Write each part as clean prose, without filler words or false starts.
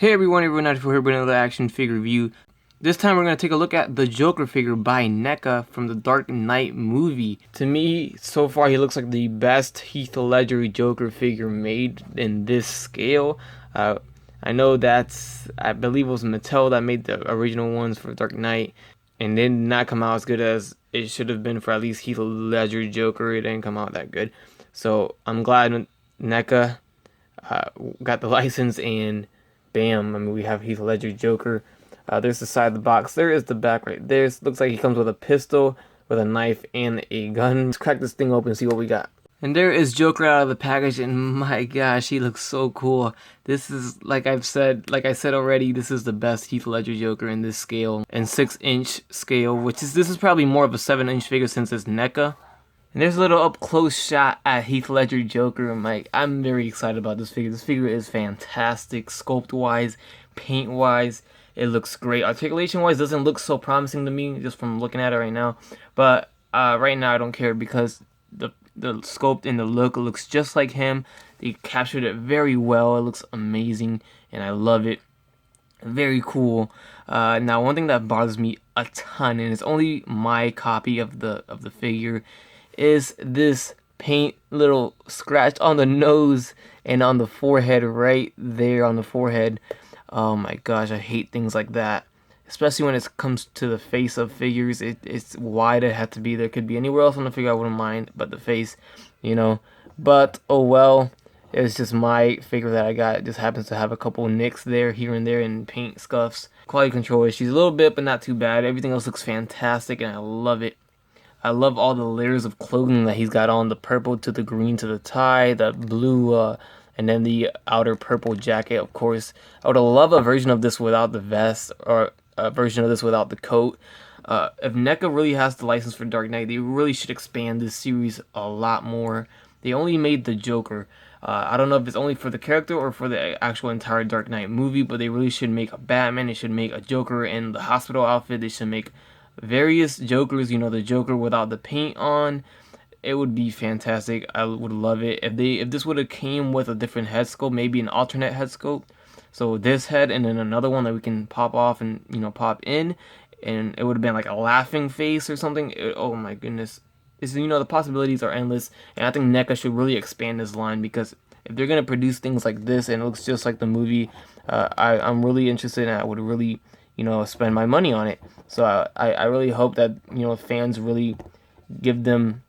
Hey everyone, out here with another action figure review. This time we're going to take a look at the Joker figure by NECA from the Dark Knight movie. To me, so far he looks like the best Heath Ledger Joker figure made in this scale. I know I believe it was Mattel that made the original ones for Dark Knight, and they did not come out as good as it should have been for at least Heath Ledger Joker. It didn't come out that good. So I'm glad NECA got the license, and bam, I mean, we have Heath Ledger Joker. There's the side of the box. There is the back right there. It looks like he comes with a pistol, with a knife, and a gun. Let's crack this thing open and see what we got. And there is Joker out of the package, and my gosh, he looks so cool. This is, like I said already, this is the best Heath Ledger Joker in this scale, and 6-inch scale, this is probably more of a 7-inch figure since it's NECA. And there's a little up close shot at Heath Ledger Joker. I'm very excited about this figure. This figure is fantastic, sculpt wise, paint wise. It looks great. Articulation wise doesn't look so promising to me just from looking at it right now. But right now I don't care because the sculpt and the look looks just like him. They captured it very well. It looks amazing and I love it. Very cool. Now one thing that bothers me a ton, and it's only my copy of the figure, is this paint little scratch on the nose and on the forehead, right there on the forehead. Oh my gosh, I hate things like that, especially when it comes to the face of figures. It's why it had to be there. Could be anywhere else on the figure, I wouldn't mind, but the face, you know. But oh well, it's just my figure that I got. It just happens to have a couple nicks there, here and there, and paint scuffs. Quality control issues a little bit, but not too bad. Everything else looks fantastic, and I love it. I love all the layers of clothing that he's got on. The purple to the green to the tie, the blue, and then the outer purple jacket, of course. I would love a version of this without the vest, or a version of this without the coat. If NECA really has the license for Dark Knight, they really should expand this series a lot more. They only made the Joker. I don't know if it's only for the character or for the actual entire Dark Knight movie, but they really should make a Batman. They should make a Joker in the hospital outfit. They should make various Jokers, you know, the Joker without the paint on. It would be fantastic. I would love it if this would have came with a different head sculpt, maybe an alternate head sculpt. So this head and then another one that we can pop off and, you know, pop in, and it would have been like a laughing face or something. Oh my goodness. You know, the possibilities are endless, and I think NECA should really expand this line, because if they're gonna produce things like this and it looks just like the movie, I'm really interested, and I would really, you know, spend my money on it. So I really hope that, you know, fans really give them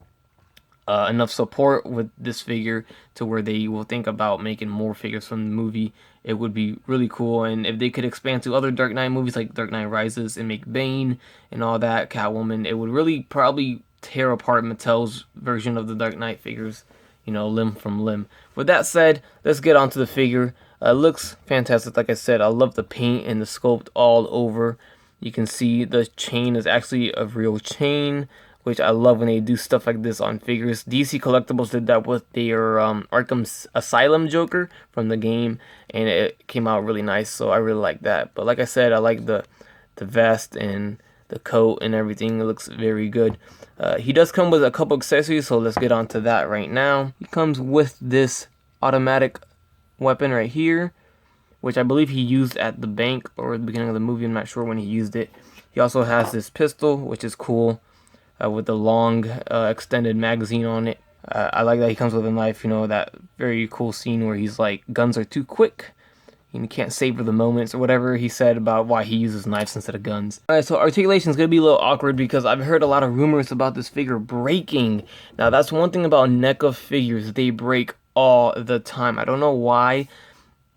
enough support with this figure to where they will think about making more figures from the movie. It would be really cool. And if they could expand to other Dark Knight movies like Dark Knight Rises and make Bane and all that, Catwoman, it would really probably tear apart Mattel's version of the Dark Knight figures, you know, limb from limb. With that said, let's get on to the figure. It looks fantastic. Like I said, I love the paint and the sculpt all over. You can see the chain is actually a real chain, which I love when they do stuff like this on figures. DC Collectibles did that with their Arkham Asylum Joker from the game, and it came out really nice, so I really like that. But like I said, I like the vest and the coat and everything. It looks very good. He does come with a couple accessories, so let's get on to that right now. He comes with this automatic weapon right here, which I believe he used at the bank or the beginning of the movie. I'm not sure when he used it. He also has this pistol, which is cool, with the long extended magazine on it. I like that he comes with a knife, you know, that very cool scene where he's like, guns are too quick, you can't savor the moments, or whatever he said about why he uses knives instead of guns. Alright, so articulation is going to be a little awkward because I've heard a lot of rumors about this figure breaking. Now, that's one thing about NECA figures. They break all the time. I don't know why,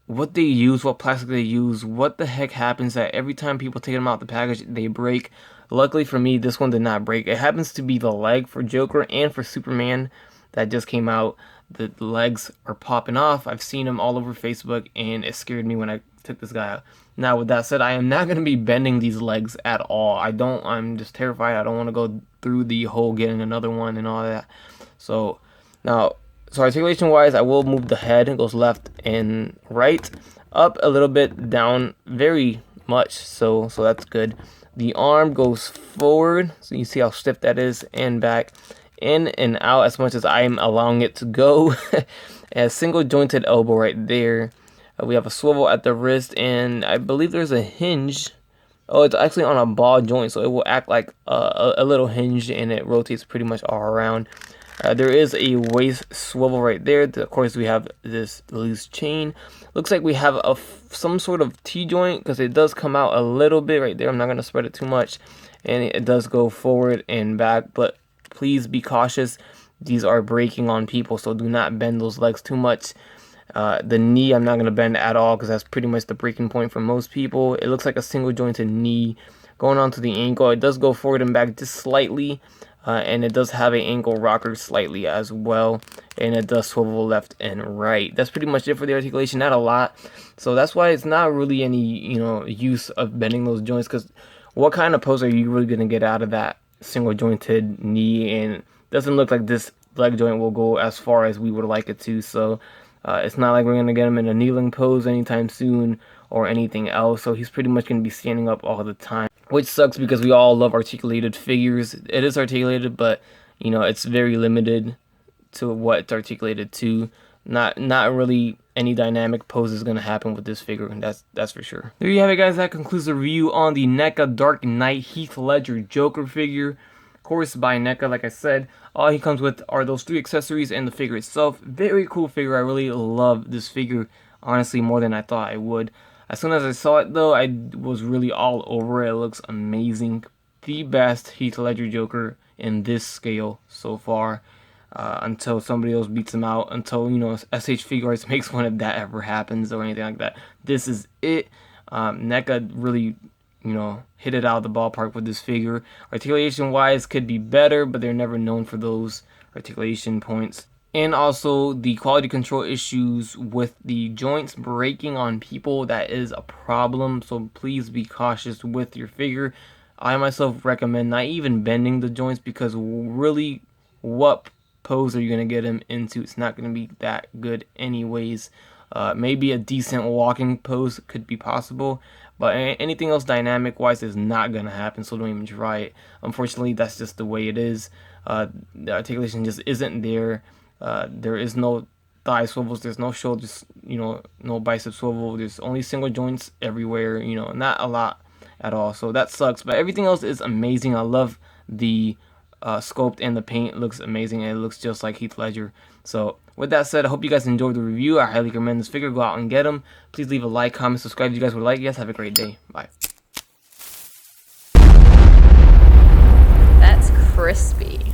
what they use, what plastic they use, what the heck happens that every time people take them out the package, they break. Luckily for me, this one did not break. It happens to be the leg for Joker and for Superman that just came out. the legs are popping off. I've seen them all over Facebook, and it scared me when I took this guy out. Now, with that said, I am not going to be bending these legs at all. I'm just terrified. I don't want to go through the hole getting another one and all that. So now, articulation wise, I will move the head. It goes left and right, up a little bit, down very much, so that's good. The arm goes forward, so you see how stiff that is, and back, in and out as much as I'm allowing it to go. A single jointed elbow right there. We have a swivel at the wrist, and I believe there's a hinge. Oh, it's actually on a ball joint, so it will act like a little hinge, and it rotates pretty much all around. There is a waist swivel right there. Of course, we have this loose chain. Looks like we have some sort of T-joint, because it does come out a little bit right there. I'm not going to spread it too much. And it does go forward and back, but please be cautious. These are breaking on people, so do not bend those legs too much. The knee, I'm not going to bend at all, because that's pretty much the breaking point for most people. It looks like a single jointed knee. Going on to the ankle, it does go forward and back just slightly. And it does have an ankle rocker slightly as well, and it does swivel left and right. That's pretty much it for the articulation, not a lot. So that's why it's not really any use of bending those joints, because what kind of pose are you really going to get out of that single jointed knee? And it doesn't look like this leg joint will go as far as we would like it to. So it's not like we're going to get him in a kneeling pose anytime soon or anything else. So he's pretty much going to be standing up all the time, which sucks because we all love articulated figures. It is articulated, but it's very limited to what it's articulated to. Not really any dynamic pose is going to happen with this figure, and that's for sure. There you have it, guys. That concludes the review on the NECA Dark Knight Heath Ledger Joker figure. Of course, by NECA, like I said. All he comes with are those 3 accessories and the figure itself. Very cool figure. I really love this figure, honestly, more than I thought I would. As soon as I saw it, though, I was really all over it. It looks amazing. The best Heath Ledger Joker in this scale so far. Until somebody else beats him out. Until, SH Figuarts makes one if that ever happens or anything like that. This is it. NECA really, hit it out of the ballpark with this figure. Articulation-wise could be better, but they're never known for those articulation points. And also the quality control issues with the joints breaking on people, that is a problem. So please be cautious with your figure. I myself recommend not even bending the joints, because really, what pose are you going to get him into? It's not going to be that good anyways. Maybe a decent walking pose could be possible, but anything else dynamic wise is not going to happen, so don't even try it. Unfortunately, that's just the way it is. The articulation just isn't there. There is no thigh swivels, there's no shoulders, no bicep swivel, there's only single joints everywhere, not a lot at all, so that sucks. But everything else is amazing. I love the sculpt, and the paint looks amazing, and it looks just like Heath Ledger. So with that said, I hope you guys enjoyed the review. I highly recommend this figure. Go out and get him. Please leave a like, comment, subscribe if you guys would like. Yes, have a great day. Bye. That's crispy.